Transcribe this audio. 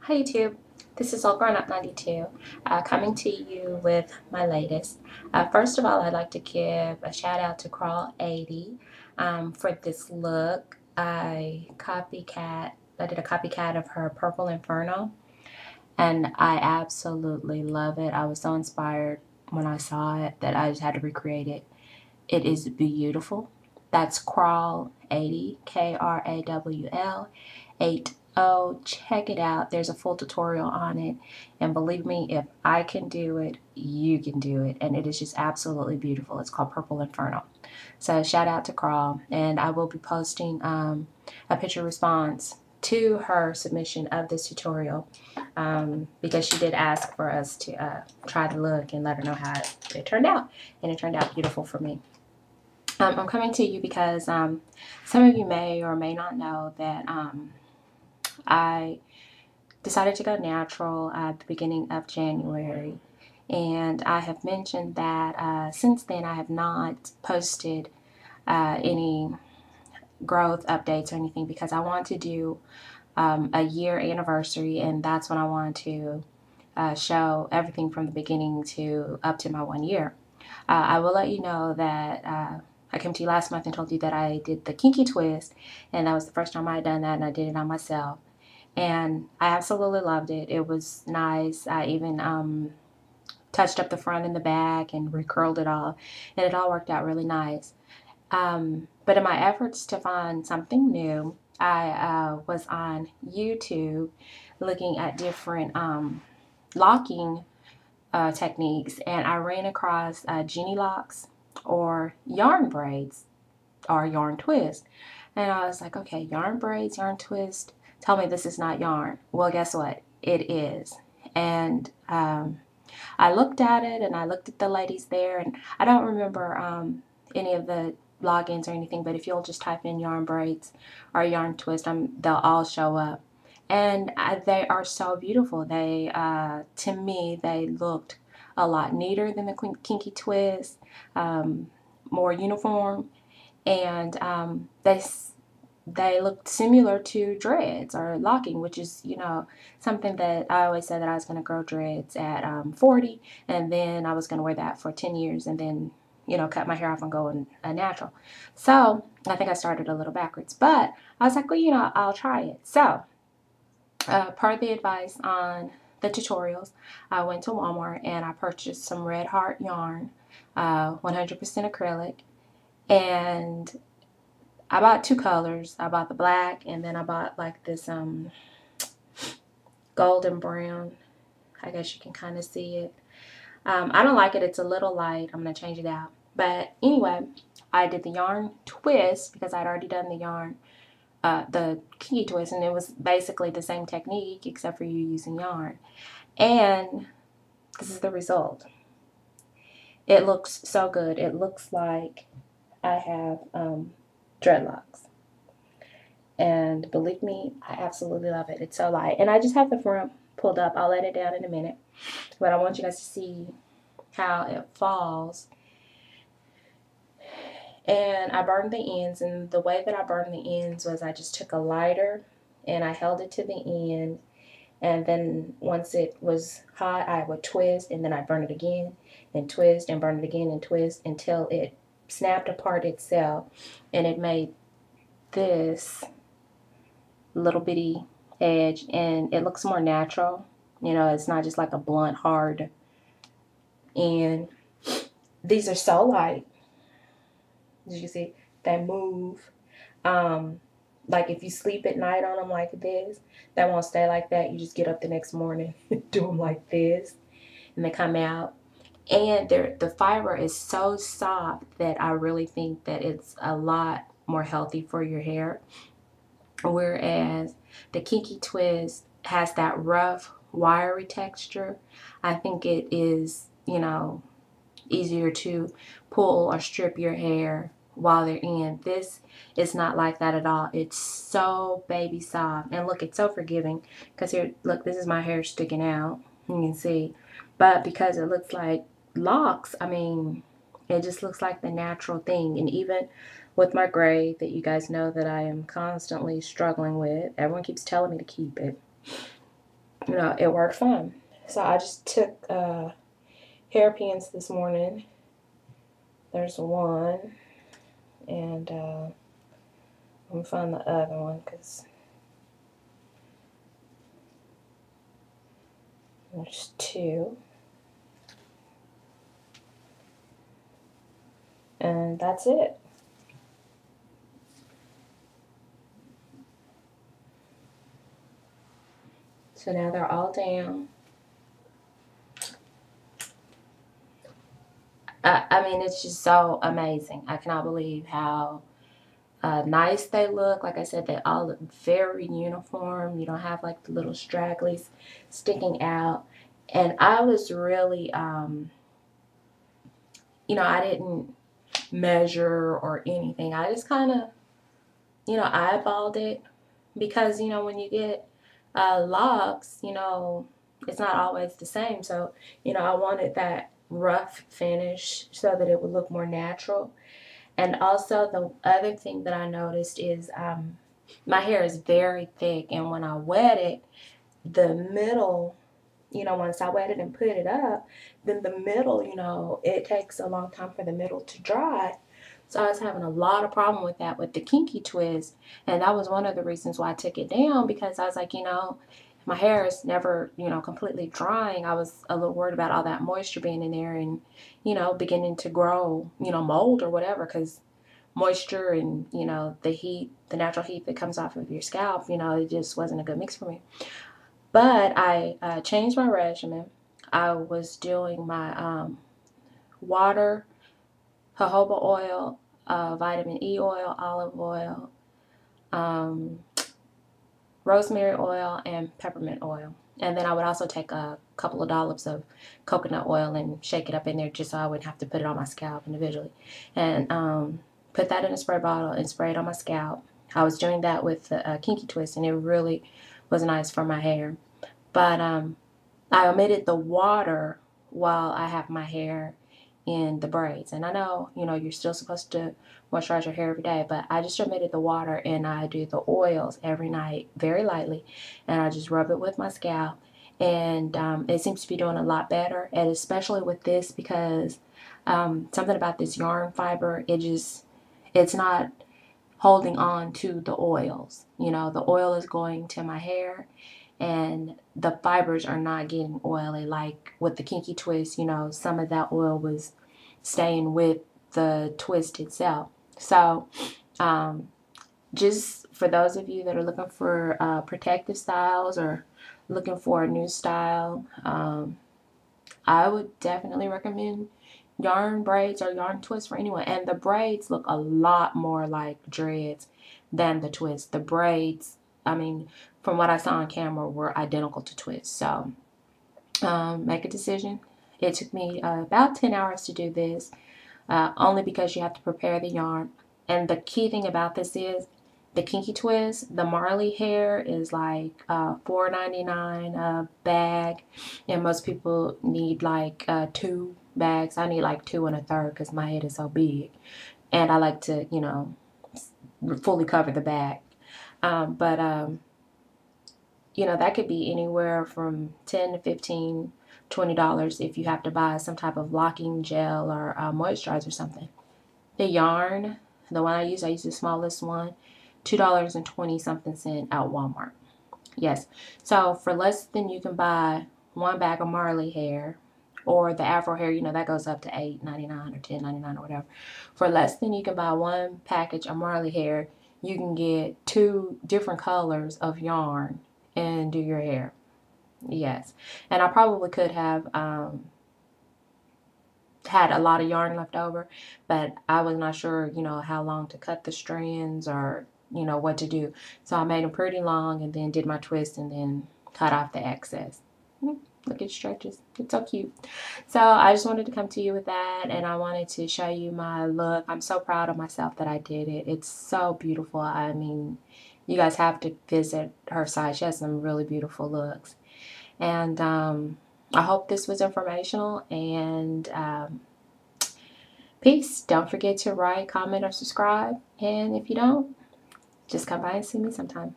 Hi YouTube, this is All Grown Up 92 coming to you with my latest. First of all, I'd like to give a shout out to Crawl 80 for this look. I did a copycat of her Purple Inferno, and I absolutely love it. I was so inspired when I saw it that I just had to recreate it. It is beautiful. That's Crawl 80, Krawl 80. Check it out. There's a full tutorial on it. And believe me, if I can do it, you can do it. And it is just absolutely beautiful. It's called Purple Inferno. So shout out to Crawl. And I will be posting a picture response to her submission of this tutorial because she did ask for us to try the look and let her know how it turned out. And it turned out beautiful for me. I'm coming to you because some of you may or may not know that I decided to go natural at the beginning of January. And I have mentioned that since then I have not posted any growth updates or anything because I want to do a year anniversary, and that's when I want to show everything from the beginning to up to my 1 year. I will let you know that I came to you last month and told you that I did the kinky twist, and that was the first time I had done that, and I did it on myself. And I absolutely loved it. It was nice. I even touched up the front and the back and recurled it all, and it all worked out really nice. But in my efforts to find something new, I was on YouTube looking at different locking techniques, and I ran across genie locks or yarn braids or yarn twist. And I was like, okay, yarn braids, yarn twist, tell me this is not yarn. Well, guess what? It is. And I looked at it and I looked at the ladies there, and I don't remember any of the logins or anything, but if you'll just type in yarn braids or yarn twist, they'll all show up. And they are so beautiful. They, to me, they looked a lot neater than the kinky twist, more uniform, and they looked similar to dreads or locking, which is, something that I always said that I was going to grow dreads at 40, and then I was going to wear that for 10 years, and then, cut my hair off and go natural. So I think I started a little backwards, but I was like, well, I'll try it. So per the advice on the tutorials, I went to Walmart and I purchased some Red Heart yarn, 100% acrylic, and I bought two colors. I bought the black, and then I bought like this golden brown. I guess you can kind of see it. I don't like it. It's a little light. I'm going to change it out. But anyway, I did the yarn twist because I'd already done the kinky twist, and it was basically the same technique except for you using yarn. And this is the result. It looks so good. It looks like I have dreadlocks. And believe me, I absolutely love it. It's so light. And I just have the front pulled up. I'll let it down in a minute. But I want you guys to see how it falls. And I burned the ends. And the way that I burned the ends was I just took a lighter and I held it to the end. And then once it was hot, I would twist, and then I'd burn it again and twist and burn it again and twist until it snapped apart itself, and it made this little bitty edge, and it looks more natural. It's not just like a blunt hard. And these are so light, as you can see, they move. Like if you sleep at night on them like this, they won't stay like that. You just get up the next morning and do them like this, and they come out. And the fiber is so soft that I really think that it's a lot more healthy for your hair. Whereas the kinky twist has that rough, wiry texture. I think it is, easier to pull or strip your hair while they're in. This is not like that at all. It's so baby soft. And look, it's so forgiving because here, look, this is my hair sticking out. You can see. But because it looks like locks, I mean, it just looks like the natural thing. And even with my gray that you guys know that I am constantly struggling with, everyone keeps telling me to keep it. it worked fine. So I just took hairpins this morning. There's one, and I'm gonna find the other one because there's two, and that's it. So now they're all down. I mean, it's just so amazing. I cannot believe how nice they look. Like I said, they all look very uniform. You don't have like the little stragglies sticking out. And I was really, I didn't measure or anything. I just kind of, eyeballed it because, when you get locks, it's not always the same. So, I wanted that rough finish so that it would look more natural. And also, the other thing that I noticed is my hair is very thick, and when I wet it, the middle, once I wet it and put it up, then the middle, it takes a long time for the middle to dry. So I was having a lot of problem with that with the kinky twist, and that was one of the reasons why I took it down because I was like, my hair is never, completely drying. I was a little worried about all that moisture being in there and, beginning to grow, mold or whatever because moisture and, the heat, the natural heat that comes off of your scalp, it just wasn't a good mix for me. But I changed my regimen. I was doing my water, jojoba oil, vitamin E oil, olive oil, um, rosemary oil, and peppermint oil. And then I would also take a couple of dollops of coconut oil and shake it up in there just so I wouldn't have to put it on my scalp individually. And put that in a spray bottle and spray it on my scalp. I was doing that with the kinky twist, and it really was nice for my hair. But I omitted the water while I have my hair in the braids. And I know, you're still supposed to moisturize your hair every day, but I just omitted the water and I do the oils every night very lightly. And I just rub it with my scalp. And it seems to be doing a lot better. And especially with this because something about this yarn fiber, it's not holding on to the oils. The oil is going to my hair and the fibers are not getting oily like with the kinky twist. Some of that oil was staying with the twist itself. So just for those of you that are looking for protective styles or looking for a new style, I would definitely recommend yarn braids or yarn twists for anyone. And the braids look a lot more like dreads than the twists. The braids, I mean, from what I saw on camera, were identical to twists. So make a decision. It took me about 10 hours to do this, only because you have to prepare the yarn. And the key thing about this is the kinky twist, the Marley hair is like $4.99 a bag, and most people need like 2 bags. I need like 2 1/3 because my head is so big, and I like to, fully cover the bag. But that could be anywhere from $10 to $15, $20 if you have to buy some type of locking gel or moisturizer or something. The yarn, the one I use the smallest one, $2.20 something at Walmart. Yes. So for less than you can buy 1 bag of Marley hair or the Afro hair, that goes up to $8.99 or $10.99 or whatever. For less than you can buy 1 package of Marley hair, you can get 2 different colors of yarn and do your hair. Yes. And I probably could have had a lot of yarn left over, but I was not sure, how long to cut the strands or, what to do. So I made them pretty long and then did my twist and then cut off the excess. Look, it stretches. It's so cute. So I just wanted to come to you with that, and I wanted to show you my look. I'm so proud of myself that I did it. It's so beautiful. I mean, you guys have to visit her site. She has some really beautiful looks. And I hope this was informational, and peace. Don't forget to write, comment, or subscribe. And if you don't, just come by and see me sometime.